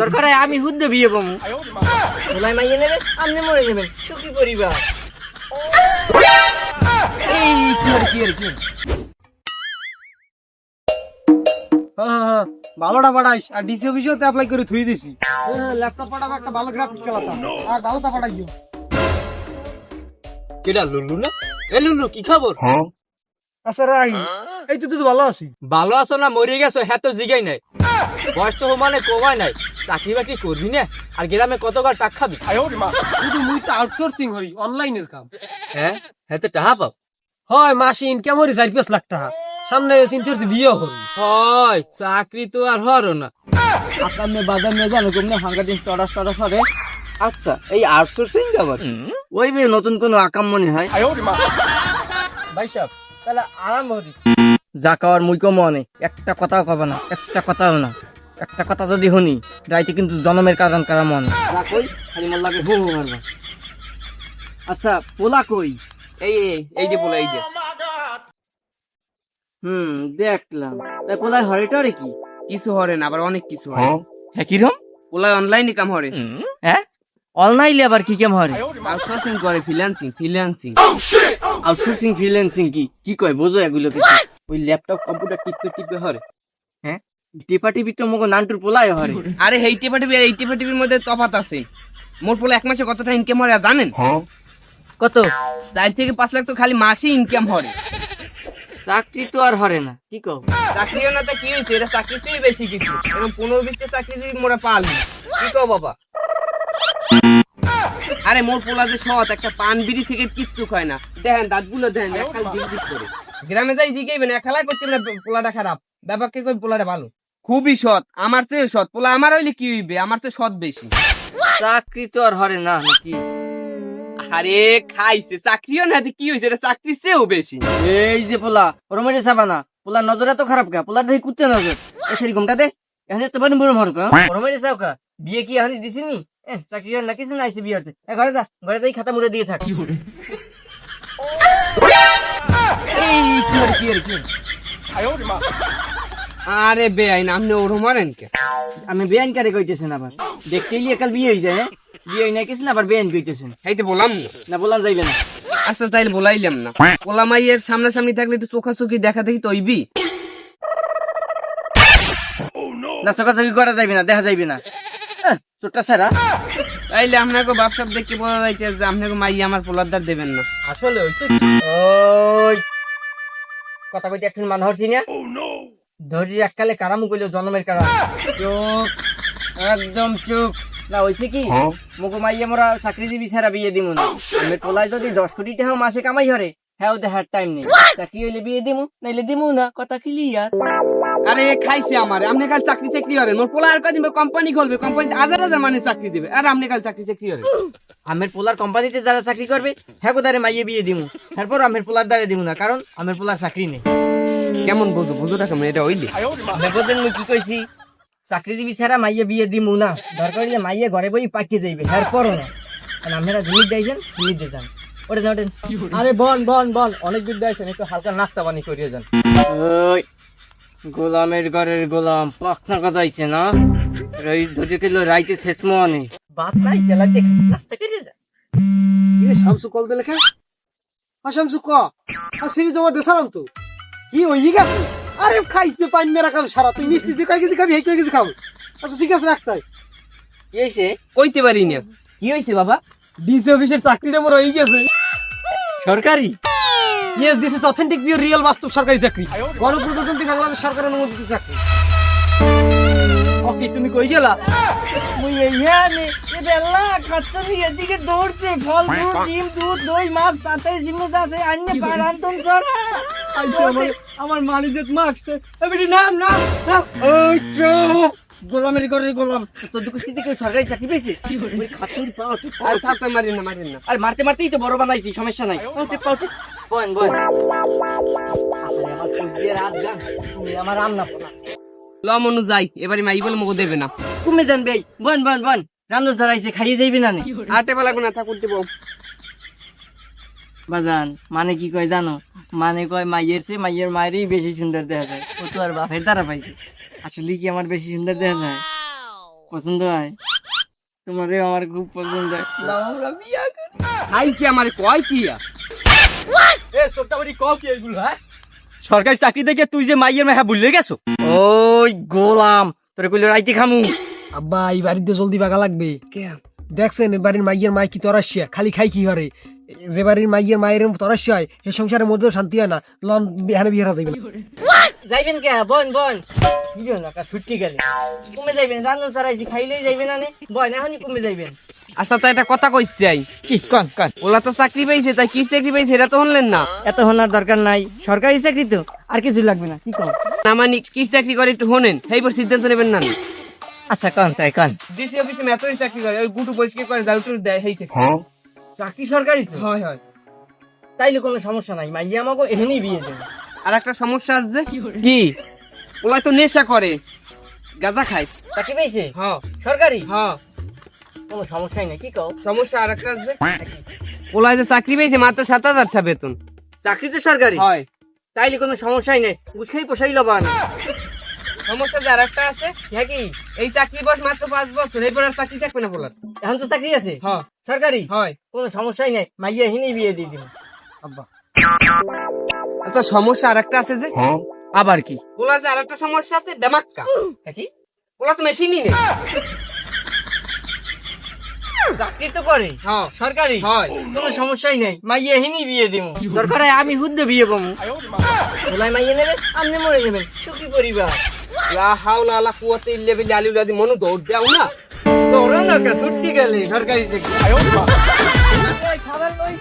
দরকার হয় আমি হুদ্দে বিয়ে পাবো, বলাই মাইয়ে নেবেন, আপনি মরে যাবেন, সুখী পরিবার। এই কি হরে কি হরে কি হরে? হ্যাঁ, ভালোটা পাঠাইস আর ডিসি অফিসেও অ্যাপ্লাই করে থুই দিছি। ল্যাপটপ পাঠাবো, একটা ভালো গ্রাফিক্স চালাতাম আর ভালোটা পাঠাই দিও। কেডা লুলু না? এ লুলু কি খবর? আচ্ছা রাই, এই তো তুই ভালো আছি। ভালো আছো না মরে গেছো হ্যাঁ তো জিগাই নাই। বয়স তো মানে কমায় নাই, চাকরি বাকরি করবি না আর গ্রামে কতবার টাকা খাবি? শুধু মুই তো আউটসোর্সিং হই, অনলাইনের কাম। হ্যাঁ হ্যাঁ তো টাকা পাও? হয় মাসে ইনকাম হরি 4-5 লাখ টাকা। সামনে চিন্তা করছি বিয়ে হরি। হয় চাকরি তো আর হরো না। আকামে বাদামে জানো কমনে হাঙ্গা দিন টরাস টরাস হরে। আচ্ছা এই আউটসোর্সিং আবার ওই মেয়ে নতুন কোনো আকাম মনে হয়। ভাই সাহেব তাহলে আরম্ভ হরি। যা খাওয়ার মুই কম অনেক, একটা কথাও কবে না, একটা কথাও না। একটা কথা যদি শুনি রাইতে কিন্তু জনমের কারণ কারা মনে যা কই খালি মোল্লাকে হু হু মারবা। আচ্ছা পোলা কই? এই এই এই যে বলে এই যে দেখলাম। তাই পোলায় হরেটারে কি? কিছু হরে না আবার অনেক কিছু হয়। হ্যাঁ কিরম? ওলা অনলাইনে কাম হরে, হ্যাঁ অনলাইনে আবার কি কেম হরে? আউটসোর্সিং করে, ফ্রিল্যান্সিং। আউটসোর্সিং ফ্রিল্যান্সিং কি কি কয় বোঝো এগুলো কিছু? ওই ল্যাপটপ কম্পিউটার টিপতে হরে। টিপা টিপি তো মগো নান্টুর পোলায় হরে। আরে এই টিপি আর এই টিপির মধ্যে তফাৎ আছে। মোর পোলা এক মাসে কতটা ইনকাম হরে আর জানেন? কত? 4 থেকে 5 লাখ তো খালি মাসে ইনকাম হরে। চাকরি তো আর হরে না, কি কও? চাকরিও না তো কি হয়েছে, এটা চাকরির চেয়ে বেশি কিছু। এরকম 15-20টা চাকরি যদি মোরা পালি, কি কও বাবা? আরে মোর পোলা যে সৎ, একটা পান বিড়ি সিগারেট কিচ্ছু খায় না। দেখেন দাঁতগুলো দেখেন, খালি জিগজিগ করে। গ্রামে যাই জিগাইবেন এক খেলায় করতে না পোলাটা খারাপ, ব্যাপারকে কই পোলাটা ভালো। খুবই সৎ, আমার চেয়ে সৎ। পোলা আমার হইলে কি হইবে, আমার চেয়ে সৎ বেশি। চাকরি তো আর হরে না নাকি? আরে খাইছে চাকরিও না কি হয়েছে, এটা চাকরির চেয়েও বেশি। এই যে পোলা ওরম এটা চাবা না, পোলার নজর এত খারাপ কা? পোলার দেখি কুত্তে নজর। এসেরি ঘুমটা দে, এখানে তো বড় বড় মারকা। ওরম এটা চাও কা? বিয়ে কি এখানে দিছিনি? চাকরি আর না কিছু না, আইছে বিয়ে হচ্ছে। ঘরে যা, ঘরে যাই খাতা মুড়ে দিয়ে থাক। এই কি হরে কি হরে কি হরে? আরে বেআইন আপনি ওরম মারেন কে? আমি বেআইন কারে কইতেছেন আবার? দেখতে গিয়ে কাল বিয়ে হয়েছে, হ্যাঁ বিয়ে হই না কিছু না, আবার বেআইন কইতেছেন। এইতে বললাম না। না বলান যাইবে না। আচ্ছা তাইলে বলাইলাম না। পোলা মাইয়ের সামনাসামনি থাকলে একটু চোখাচোখি দেখা দেখি তৈবি। না চোখাচোখি করা যাইবে না, দেখা যাইবে না। চোটটা ছাড়া তাইলে আপনাকে বাপসাপ দেখে বলা যাইছে যে আপনাকে মাইয়া আমার পোলার দ্বার দেবেন না। আসলে হইছে ওই কথা কইতে এখন মান হরছি না। ধরি এককালে কারামু কইলো জন্মের কারা। চুপ, একদম চুপ। না হইছে কি মুগো মাইয়া মোরা চাকরিজীবী ছাড়া বিয়ে দিমু না। আমি পোলায় যদি 10 কোটি টাকা মাসে কামাই হরে, হ্যাঁ দেখার টাইম নেই। চাকরি হইলে বিয়ে দিমু, নাইলে দিমু না। কথা ক্লিয়ার? আরে খাইছে আমার, আপনি কাল চাকরি হরেন। মোর পোলা আর কদিন কোম্পানি খুলবে, কোম্পানিতে হাজার হাজার মানে চাকরি দিবে, আর আপনি কাল চাকরি হরেন। আমের পোলার কোম্পানিতে যারা চাকরি করবে হ্যাঁ গোদারে মাইয়ে বিয়ে দিমু, তারপর আমের পোলার দ্বারে দিমু না, কারণ আমের পোলার চাকরি নেই। কেমন বুঝোটা কেমন এটা হইলে? দেখেন মুই কি কইছি? চাকরিজীবী ছাড়া মাইয়ে বিয়ে দিমু না। দরকার হইলে মাইয়ে ঘরে বই পাকিয়ে যাইবে, হ্যাঁ পরও না। কারণ আপনারা জিনিস দিয়েছেন, জিনিস দিয়ে যান। ওটা যান। আরে বন অনেক দিন দিয়েছেন, একটু হালকা নাস্তা পানি করিয়ে যান। ওই গোলামের ঘরের গোলাম পাখনা কথা হইছে না? ধরে গেলো রাইতে শেষ মনে বাত নাই জেলা দেখ নাস্তা করিয়ে যান। ইয়ে শামসু কল দিলে কে? শামসু ক সিরিজ জমা দে সালাম তো কি হই গেছে? আরে খাইছে পান মেরা কাম সারা, তুই মিষ্টি দিয়ে কয় কেজি খাবি, এই কয় কেজি খাবো? আচ্ছা ঠিক আছে রাখতাই। কি হয়েছে? কইতে পারি না কি হয়েছে বাবা। ডিসি অফিসের চাকরিটা মোর হয়ে গেছে। সরকারি? Yes, this is authentic pure real বাস্তব সরকারি চাকরি, গণপ্রজাতন্ত্রী বাংলাদেশ সরকার অনুমোদিত চাকরি। ওকে তুমি কই গেলা? মুই এইখানে এ বেলা খাচ্ছি, এদিকে দৌড়তে ফল ফ্রুট ডিম দুধ দই মাছ তাতে জিনিস আছে আইনে পারান্তন করা। আমার মালিকের মারছে এবারে নাম নাম নাম। ওই চুপ, গোলামের ঘরের গোলাম। তোর দুঃখ স্থিতি কেউ সরকারি চাকরি পেয়েছে? খাতুরি পাও আর থাকতে মারেন না। আর মারতে মারতেই তো বড় বানাইছি, সমস্যা নাই। বন বন আমার ফুলদের রাত গান, তুমি আমার রাম না পোনা। লমনু যাই এবারে মাই বলে মগো দেবে না। তুমি জানবে বন বন বন রান্না ধরাইছে, খাইয়ে যাইবি না নে? আটে বেলা গুনা ঠাকুর দিব বাজান। মানে কি কয় জানো? মানে কয় মাইয়ের চেয়ে মাইয়ের মায়েরই বেশি সুন্দর দেখা যায়। ও তো আর বাপের দ্বারা পাইছে। আসলে কি আমার বেশি সুন্দর দেখা যায়? পছন্দ হয় তোমারে আমার খুব পছন্দ হয় নাও আমরা বিয়া করি খাইছে আমার কয় কি এ সবটা বলি কও কি এইগুলো হ্যাঁ সরকারি চাকরি দেখে তুই যে মাইয়ের মেহা ভুলে গেছো ওই গোলাম তোরে কইলো রাইতে খামু আব্বা এই বাড়িতে জলদি বাগা লাগবে দেখছেন এ বাড়ির মাইয়ের মাই কি তরাসিয়া খালি খাই কি হরে যে বাড়ির মাইয়ের মায়ের তরাসিয়া হয় এই সংসারের মধ্যে শান্তি হয় না লন বিহানে বিহারা যাইবে যাইবেন কে বন বন বুঝো না কা ছুটি গেলে কমে যাইবেন রান্না চারাইছি খাইলেই যাইবেন না বন এখনই কমে যাইবেন আচ্ছা তো একটা কথা কইছি আই কি কন কন ওলা তো চাকরি পাইছে তাই কি চাকরি পাইছে এটা তো শুনলেন না এত হনার দরকার নাই সরকারি চাকরি তো আর কিছু লাগবে না কি কন না মানে কি চাকরি করে একটু শোনেন সেইবার সিদ্ধান্ত নেবেন না আচ্ছা কন তাই কন ডিসি অফিসে মেতই চাকরি করে ওই গুটু পরিষ্কার করে দারু টুরু দেয় হেই থেকে চাকরি সরকারি তো হয় হয় তাইলে কোনো সমস্যা নাই মাইয়া আমাকে এখানেই বিয়ে দেবে আর একটা সমস্যা আছে কি ওলা তো নেশা করে গাঁজা খায় চাকরি পেয়েছে হ্যাঁ সরকারি হ্যাঁ কোনো সমস্যাই নাই কি কও সমস্যা আর একটা আছে ওলা যে চাকরি পেয়েছে মাত্র 7,000 টাকা বেতন চাকরি তো সরকারি হয় তাইলে কোনো সমস্যাই নাই বুঝেই পোষাই লবা না সমস্যা যে আর একটা আছে হ্যাঁ কি এই চাকরি বয়স মাত্র 5 বছর এরপর আর চাকরি থাকবে না বলার এখন তো চাকরি আছে হ্যাঁ সরকারি হয় কোনো সমস্যাই নাই মাইয়া এখানেই বিয়ে দিয়ে দিব আব্বা আচ্ছা সমস্যা আর একটা আছে যে আবার কি ওলা যে আর একটা সমস্যা আছে ডেমাক্কা হ্যাঁ কি ওলা তো মেশিনই নেই চাকরি তো করে হ্যাঁ সরকারি হয় কোনো সমস্যাই নাই মাইয়া এখানেই বিয়ে দিব দরকার হয় আমি হুদ্দ বিয়ে পাবো ওলাই মাইয়া নেবে আপনি মরে যাবেন সুখী পরিবার লা হাওলা লা কুওয়াতে ইল্লা বিল্লাহ আলিউল আযীম মনু দৌড় দাও না তোরা না ছুটি গেলে সরকারি চাকরি খাবার লই